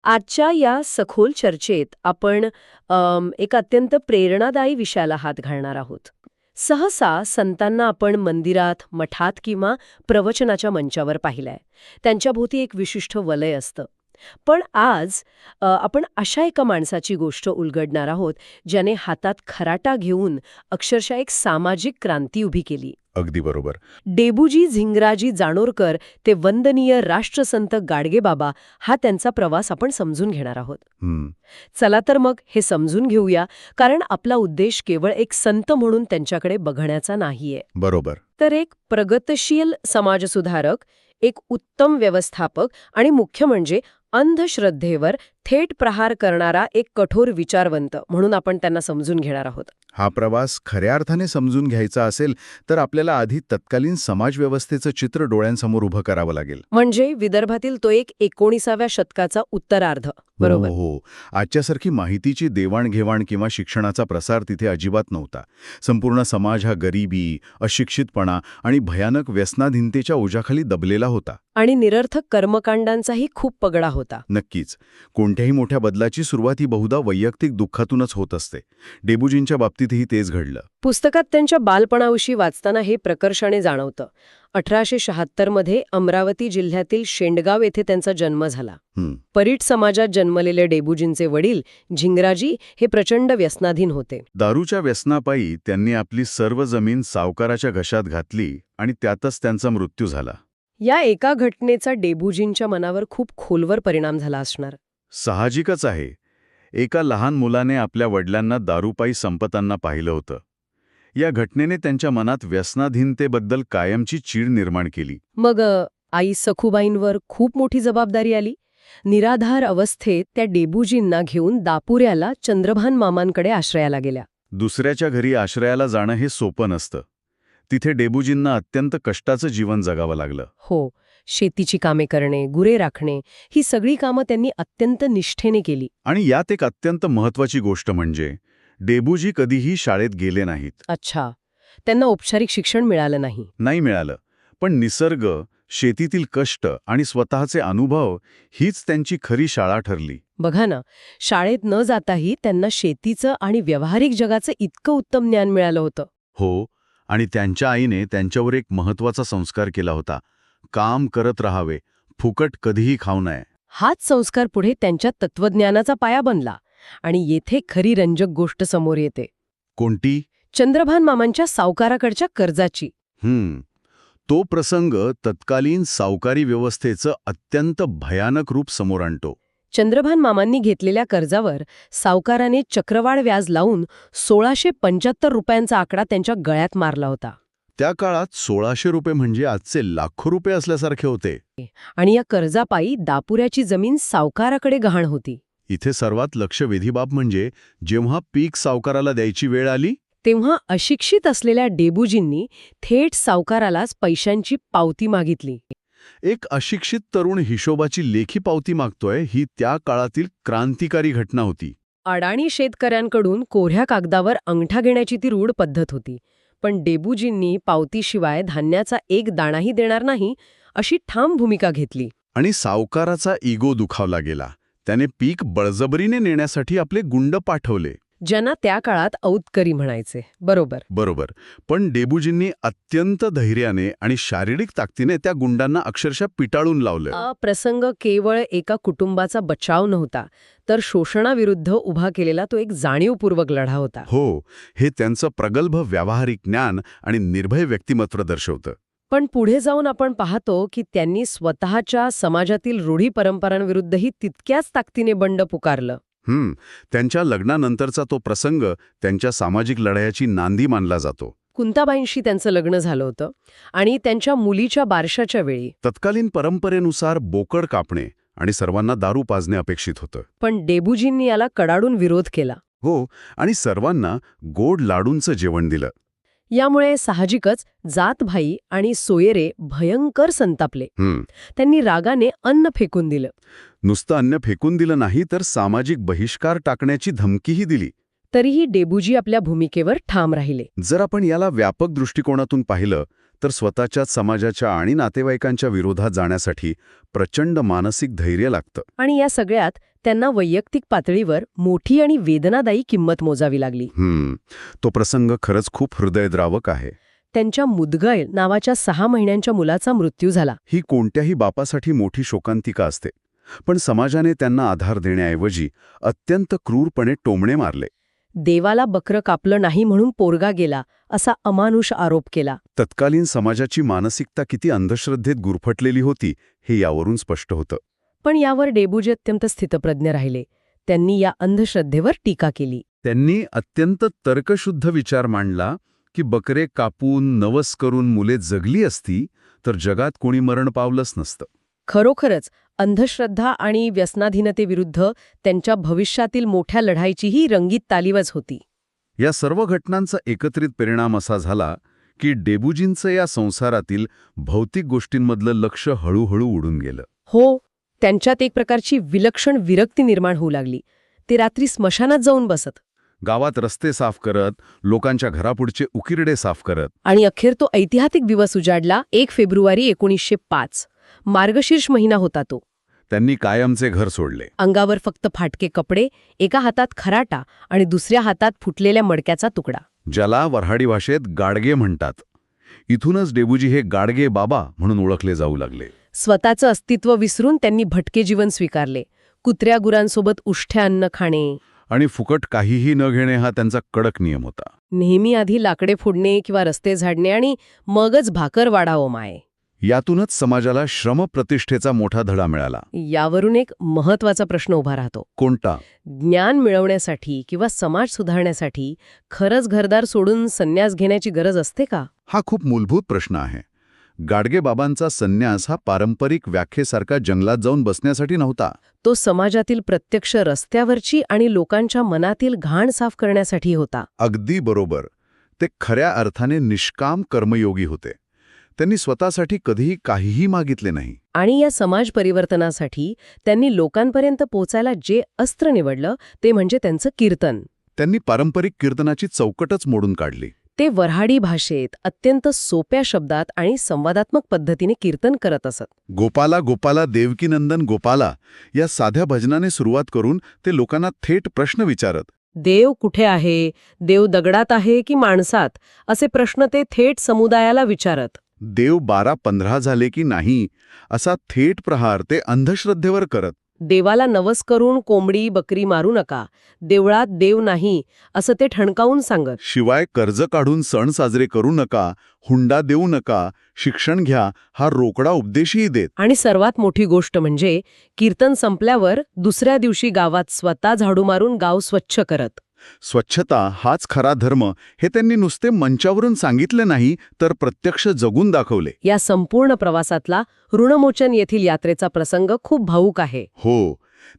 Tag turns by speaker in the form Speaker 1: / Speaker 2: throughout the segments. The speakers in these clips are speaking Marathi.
Speaker 1: आजच्या या सखोल चर्चेत आपण एक अत्यंत प्रेरणादायी विषयाला हात घालणार आहोत. सहसा संतांना आपण मंदिरात, मठात किंवा प्रवचनाच्या मंचावर पाहिलंय. त्यांच्याभोवती एक विशिष्ट वलय असतं. पण आज आपण अशा एका माणसाची गोष्ट उलगडणार आहोत, ज्याने हातात खराटा घेऊन अक्षरशः एक सामाजिक क्रांती उभी केली.
Speaker 2: अगदी बरोबर.
Speaker 1: डेबूजी झिंगराजी जाणोरकर ते वंदनीय राष्ट्रसंत गाडगेबाबा हा त्यांचा प्रवास आपण समजून घेणार आहोत. चला तर मग हे समजून घेऊया, कारण आपला उद्देश केवळ एक संत म्हणून त्यांच्याकडे बघण्याचा नाहीये.
Speaker 2: बरोबर.
Speaker 1: तर एक प्रगतशील समाजसुधारक, एक उत्तम व्यवस्थापक आणि मुख्य म्हणजे अंधश्रद्धेवर थेट प्रहार करणारा एक कठोर विचारवंत म्हणून आपण त्यांना समजून घेणार आहोत.
Speaker 2: हा प्रवास खऱ्या अर्थाने समजून घ्यायचा असेल तर आपल्याला आधी तत्कालीन समाजव्यवस्थेचं चित्र डोळ्यांसमोर उभं करावं लागेल.
Speaker 1: म्हणजे विदर्भातील तो एक 19व्या शतकाचा उत्तरार्ध. बरोबर.
Speaker 2: हो. आजच्यासारखी माहितीची देवाणघेवाण किंवा शिक्षणाचा प्रसार तिथे अजिबात नव्हता. संपूर्ण समाज हा गरिबी, अशिक्षितपणा आणि भयानक व्यसनाधीनतेच्या ओझ्याखाली दबलेला होता.
Speaker 1: आणि निरर्थक कर्मकांडांचाही खूप पगडा होता.
Speaker 2: नक्कीच. कोणत्याही मोठ्या बदलाची सुरुवात ही बहुधा वैयक्तिक दुःखातूनच होत असते. डेबूजींच्या बाबतीतही तेच घडलं.
Speaker 1: पुस्तकात त्यांच्या बालपणाविषयी वाचताना हे प्रकर्षाने जाणवतं. 1876 मध्ये अमरावती जिल्ह्यातील शेंडगाव येथे त्यांचा जन्म झाला. परीट समाजात जन्मलेले डेबूजींचे वडील झिंगराजी हे प्रचंड व्यसनाधीन होते.
Speaker 2: दारूच्या व्यसनापायी त्यांनी आपली सर्व जमीन सावकाराच्या घशात घातली आणि त्यातच त्यांचा मृत्यू झाला.
Speaker 1: या एका घटनेचा डेबूजींच्या मनावर खूप खोलवर परिणाम झाला असणार.
Speaker 2: साहजिकच आहे. एका लहान मुलाने आपल्या वडिलांना दारूपायी संपताना पाहिलं होतं. या घटनेने त्यांच्या मनात व्यसनाधीनतेबद्दल कायमची चीड निर्माण केली.
Speaker 1: मग आई सखूबाईंवर खूप मोठी जबाबदारी आली. निराधार अवस्थेत त्या डेबूजींना घेऊन दापुऱ्याला चंद्रभान मामांकडे आश्रयाला गेल्या.
Speaker 2: दुसऱ्याच्या घरी आश्रयाला जाणं हे सोपं नसतं. तिथे डेबूजींना अत्यंत कष्टाचं जीवन जगावं लागलं.
Speaker 1: हो. शेतीची कामे करणे, गुरे राखणे, ही सगळी कामं त्यांनी अत्यंत निष्ठेने केली.
Speaker 2: आणि यात एक अत्यंत महत्वाची गोष्ट म्हणजे डेबूजी कधीही शाळेत गेले नाहीत.
Speaker 1: अच्छा. त्यांना औपचारिक शिक्षण मिळालं नाही.
Speaker 2: नाही मिळालं. पण निसर्ग, शेतीतील कष्ट आणि स्वतःचे अनुभव हीच त्यांची खरी शाळा ठरली.
Speaker 1: बघा ना, शाळेत न जाताही त्यांना शेतीचं आणि व्यावहारिक जगाचं इतकं उत्तम ज्ञान मिळालं होतं.
Speaker 2: हो. आणि त्यांच्या आईने त्यांच्यावर एक महत्वाचा संस्कार केला होता. काम करत राहावे, फुकट कधीही खाऊ नये.
Speaker 1: हाच संस्कार पुढे त्यांच्या तत्वज्ञानाचा पाया बनला. आणि येथे खरी रंजक गोष्ट समोर येते.
Speaker 2: कोणती?
Speaker 1: चंद्रभान मामांच्या सावकाराकडच्या कर्जाची.
Speaker 2: तो प्रसंग तत्कालीन सावकारी व्यवस्थेचं अत्यंत भयानक रूप समोर आणतो.
Speaker 1: चंद्रभान मामांनी घेतलेल्या कर्जावर सावकाराने चक्रवाढ व्याज लावून 1675 रुपयांचा आकडा त्यांच्या गळ्यात मारला होता.
Speaker 2: त्या काळात 1600 रुपये म्हणजे आजचे लाखो रुपये असल्यासारखे होते.
Speaker 1: आणि या कर्जापायी दापुऱ्याची जमीन सावकाराकडे गहाण होती.
Speaker 2: इथे सर्वात लक्षवेधी बाब म्हणजे जेव्हा पीक सावकाराला द्यायची वेळ आली
Speaker 1: तेव्हा अशिक्षित असलेल्या डेबूजींनी थेट सावकारालाच पैशांची पावती मागितली.
Speaker 2: एक अशिक्षित तरुण हिशोबाची लेखी पावती मागतोय ही त्या काळातील क्रांतिकारी घटना होती.
Speaker 1: अडाणी शेतकऱ्यांकडून कोऱ्या कागदावर अंगठा घेण्याची ती रूढ पद्धत होती. पण डेबूजींनी पावतीशिवाय धान्याचा एक दाणाही देणार नाही अशी ठाम भूमिका घेतली.
Speaker 2: आणि सावकाराचा इगो दुखावला गेला. त्याने पीक बळजबरीने नेण्यासाठी आपले गुंड पाठवले,
Speaker 1: ज्यांना त्या काळात औतकरी म्हणायचे.
Speaker 2: बरोबर. पण डेबूजींनी अत्यंत धैर्याने आणि शारीरिक ताकदीने त्या गुंडांना अक्षरशः पिटाळून लावलं.
Speaker 1: प्रसंग केवळ एका कुटुंबाचा बचाव नव्हता, तर शोषणाविरुद्ध उभा केलेला तो एक जाणीवपूर्वक लढा होता.
Speaker 2: हो. हे त्यांचं प्रगल्भ व्यावहारिक ज्ञान आणि निर्भय व्यक्तिमत्व दर्शवतं.
Speaker 1: पण पुढे जाऊन आपण पाहतो की त्यांनी स्वतःच्या समाजातील रूढी परंपरांविरुद्धही तितक्याच ताकदीने बंड पुकारलं.
Speaker 2: त्यांच्या लग्नानंतरचा तो प्रसंग त्यांच्या सामाजिक लढायाची नांदी मानला जातो.
Speaker 1: कुंताबाईंशी त्यांचं लग्न झालं होतं आणि त्यांच्या मुलीच्या बारशाच्या वेळी
Speaker 2: तत्कालीन परंपरेनुसार बोकड कापणे आणि सर्वांना दारू पाजणे अपेक्षित होतं.
Speaker 1: पण डेबूजींनी याला कडाडून विरोध केला.
Speaker 2: हो. आणि सर्वांना गोड लाडूंचं जेवण दिलं.
Speaker 1: यामुळे साहजिकच जातभाई आणि सोयरे भयंकर संतापले. त्यांनी रागाने अन्न फेकून दिलं.
Speaker 2: नुसतं अन्न फेकून दिलं नाही तर सामाजिक बहिष्कार टाकण्याची धमकीही दिली.
Speaker 1: तरीही डेबूजी आपल्या भूमिकेवर ठाम राहिले.
Speaker 2: जर आपण याला व्यापक दृष्टिकोनातून पाहिलं तर स्वतःच्याच समाजाच्या आणि नातेवाईकांच्या विरोधात जाण्यासाठी प्रचंड मानसिक धैर्य लागतं.
Speaker 1: आणि या सगळ्यात त्यांना वैयक्तिक पातळीवर मोठी आणि वेदनादायी किंमत मोजावी लागली.
Speaker 2: तो प्रसंग खरंच खूप हृदयद्रावक आहे.
Speaker 1: त्यांच्या मुदगल नावाच्या 6 महिन्यांच्या मुलाचा मृत्यू झाला.
Speaker 2: ही कोणत्याही बापासाठी मोठी शोकांतिका असते, पण समाजाने त्यांना आधार देण्याऐवजी अत्यंत क्रूरपणे टोमणे मारले.
Speaker 1: देवाला बकरं कापलं नाही म्हणून पोरगा गेला असा अमानुष आरोप केला.
Speaker 2: तत्कालीन समाजाची मानसिकता किती अंधश्रद्धेत गुरफटलेली होती हे यावरून स्पष्ट होतं.
Speaker 1: पण यावर डेबूजी अत्यंत स्थितप्रज्ञ राहिले. त्यांनी या अंधश्रद्धेवर टीका केली.
Speaker 2: त्यांनी अत्यंत तर्कशुद्ध विचार मांडला की बकरे कापून नवस करून मुले जगली असती तर जगात कोणी मरण पावलंच नसतं.
Speaker 1: खरोखरच अंधश्रद्धा आणि व्यसनाधीनतेविरुद्ध त्यांच्या भविष्यातील मोठ्या लढाईचीही रंगीत तालीवच होती.
Speaker 2: या सर्व घटनांचा एकत्रित परिणाम असा झाला की डेबूजींचं या संसारातील भौतिक गोष्टींमधलं लक्ष हळूहळू उडून गेलं.
Speaker 1: हो, त्यांच्यात एक प्रकारची विलक्षण विरक्ती निर्माण होऊ लागली. ते रात्री स्मशानात जाऊन बसत,
Speaker 2: गावात रस्ते साफ करत, लोकांच्या घरापुढचे उकिरडे साफ करत.
Speaker 1: आणि अखेर तो ऐतिहासिक दिवस उजाडला 1 फेब्रुवारी 1905. मार्गशीर्ष महिना होता तो.
Speaker 2: त्यांनी कायमचे घर सोडले.
Speaker 1: अंगावर फक्त फाटके कपडे, एका हातात खराटा आणि दुसऱ्या हातात फुटलेल्या मडक्याचा तुकडा.
Speaker 2: ज्याला वऱ्हाडी भाषेत गाडगे म्हणतात. इथूनच डेबूजी हे गाडगे बाबा म्हणून ओळखले जाऊ लागले.
Speaker 1: स्वतःचं अस्तित्व विसरून त्यांनी भटके जीवन स्वीकारले. कुत्र्या गुरांसोबत उष्ठ्या अन्न खाणे
Speaker 2: आणि फुकट काहीही न घेणे हा त्यांचा कडक नियम होता.
Speaker 1: नेहमी आधी लाकडे फोडणे किंवा रस्ते झाडणे आणि मगच भाकर वाढावं माय.
Speaker 2: यातूनच समाजाला श्रमप्रतिष्ठेचा मोठा धडा मिळाला.
Speaker 1: यावरून एक महत्वाचा प्रश्न उभा राहतो.
Speaker 2: कोणता?
Speaker 1: ज्ञान मिळवण्यासाठी किंवा समाज सुधारण्यासाठी खरंच घरदार सोडून संन्यास घेण्याची गरज असते का?
Speaker 2: हा खूप मूलभूत प्रश्न आहे. गाडगेबाबांचा संन्यास हा पारंपरिक व्याख्येसारखा जंगलात जाऊन बसण्यासाठी नव्हता.
Speaker 1: तो समाजातील प्रत्यक्ष रस्त्यावरची आणि लोकांच्या मनातील घाण साफ करण्यासाठी होता.
Speaker 2: अगदी बरोबर. ते खऱ्या अर्थाने निष्काम कर्मयोगी होते. त्यांनी स्वतःसाठी कधीही काहीही मागितले नाही.
Speaker 1: आणि या समाज परिवर्तनासाठी त्यांनी लोकांपर्यंत पोचायला जे अस्त्र निवडलं ते म्हणजे त्यांचं कीर्तन.
Speaker 2: त्यांनी पारंपरिक कीर्तनाची चौकटच मोडून काढली.
Speaker 1: ते वऱ्हाडी भाषेत अत्यंत सोप्या शब्दात आणि संवादात्मक पद्धतीने कीर्तन करत असत.
Speaker 2: गोपाला गोपाला देवकीनंदन गोपाला या साध्या भजनाने सुरुवात करून ते लोकांना थेट प्रश्न विचारत.
Speaker 1: देव कुठे आहे? देव दगडात आहे की माणसात? असे प्रश्न ते थेट समुदायाला विचारत.
Speaker 2: देव 12-15 झाले की नाही असा थेट प्रहार ते अंधश्रद्धेवर करत.
Speaker 1: देवाला नवस करून कोंबडी बकरी मारू नका, देवळात देव नाही असं ते ठणकावून सांगत.
Speaker 2: शिवाय कर्ज काढून सण साजरे करू नका, हुंडा देऊ नका, शिक्षण घ्या हा रोकडा उपदेशही देत.
Speaker 1: आणि सर्वात मोठी गोष्ट म्हणजे कीर्तन संपल्यावर दुसऱ्या दिवशी गावात स्वतः झाडू मारून गाव स्वच्छ करत.
Speaker 2: स्वच्छता हाच खरा धर्म हे त्यांनी नुसते मंचावरून सांगितले नाही तर प्रत्यक्ष जगून दाखवले.
Speaker 1: या संपूर्ण प्रवासातला ऋणमोचन येथील यात्रेचा प्रसंग खूप भावूक आहे.
Speaker 2: हो,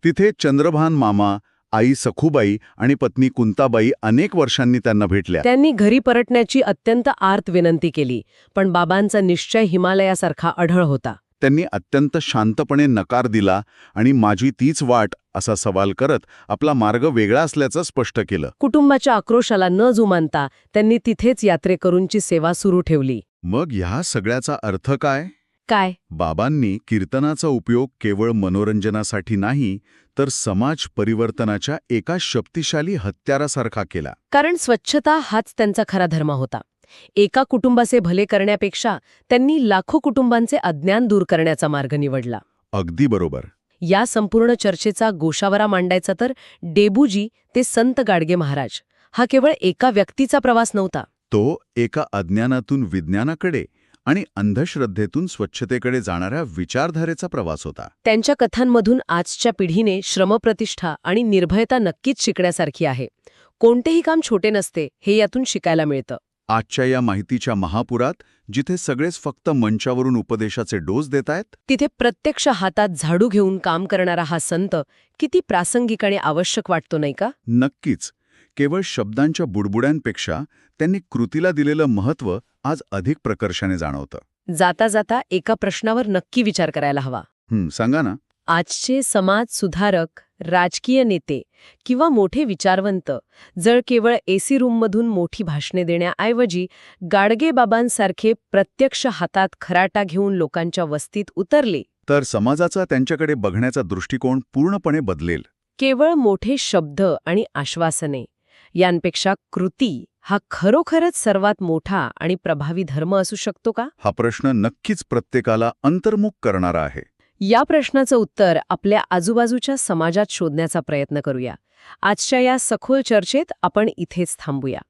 Speaker 2: तिथे चंद्रभान मामा, आई सखूबाई आणि पत्नी कुंताबाई अनेक वर्षांनी त्यांना भेटल्या.
Speaker 1: त्यांनी घरी परतण्याची अत्यंत आर्त विनंती केली, पण बाबांचा निश्चय हिमालयासारखा अढळ होता.
Speaker 2: त्यांनी अत्यंत शांतपणे नकार दिला आणि माझी तीच वाट असा सवाल करत आपला मार्ग वेगळा असल्याचं स्पष्ट केलं.
Speaker 1: कुटुंबाच्या आक्रोशाला न जुमानता त्यांनी तिथेच यात्रेकरूंची सेवा सुरू ठेवली.
Speaker 2: मग ह्या सगळ्याचा अर्थ काय?
Speaker 1: काय?
Speaker 2: बाबांनी कीर्तनाचा उपयोग केवळ मनोरंजनासाठी नाही तर समाज परिवर्तनाच्या एका शक्तिशाली हत्यारासारखा केला.
Speaker 1: कारण स्वच्छता हाच त्यांचा खरा धर्म होता. एका कुटुंबाचे भले करण्यापेक्षा त्यांनी लाखो कुटुंबांचे अज्ञान दूर करण्याचा मार्ग निवडला.
Speaker 2: अगदी बरोबर.
Speaker 1: या संपूर्ण चर्चेचा गोषावरा मांडायचा तर डेबूजी ते संत गाडगे महाराज हा केवळ एका व्यक्तीचा प्रवास नव्हता.
Speaker 2: तो एका अज्ञानातून विज्ञानाकडे आणि अंधश्रद्धेतून स्वच्छतेकडे जाणाऱ्या विचारधारेचा प्रवास होता.
Speaker 1: त्यांच्या कथांमधून आजच्या पिढीने श्रमप्रतिष्ठा आणि निर्भयता नक्कीच शिकण्यासारखी आहे. कोणतेही काम छोटे नसते हे यातून शिकायला मिळतं.
Speaker 2: आजच्या या माहितीच्या महापुरात जिथे सगळेच फक्त मंचावरून उपदेशाचे डोस देतायत,
Speaker 1: तिथे प्रत्यक्ष हातात झाडू घेऊन काम करणारा हा संत किती प्रासंगिक आणि आवश्यक वाटतो, नाही का?
Speaker 2: नक्कीच. केवळ शब्दांच्या बुडबुड्यांपेक्षा त्यांनी कृतीला दिलेलं महत्त्व आज अधिक प्रकर्षाने जाणवतं.
Speaker 1: जाता जाता एका प्रश्नावर नक्की विचार करायला हवा.
Speaker 2: सांगा ना.
Speaker 1: आजचे समाज सुधारक, राजकीय नेते किंवा मोठे विचारवंत जर केवळ एसी रूममधून मोठी भाषणे देण्याऐवजी गाडगे बाबांसारखे प्रत्यक्ष हातात खराटा घेऊन लोकांच्या वस्तीत उतरले
Speaker 2: तर समाजाचा त्यांच्याकडे बघण्याचा दृष्टिकोन पूर्णपणे बदलेल.
Speaker 1: केवळ मोठे शब्द आणि आश्वासने यांपेक्षा कृती हा खरोखरच सर्वात मोठा आणि प्रभावी धर्म असू शकतो का?
Speaker 2: हा प्रश्न नक्कीच प्रत्येकाला अंतर्मुख करणारा आहे.
Speaker 1: या प्रश्नाचं उत्तर आपल्या आजूबाजूच्या समाजात शोधण्याचा प्रयत्न करूया. आजच्या या सखोल चर्चेत आपण इथेच थांबूया.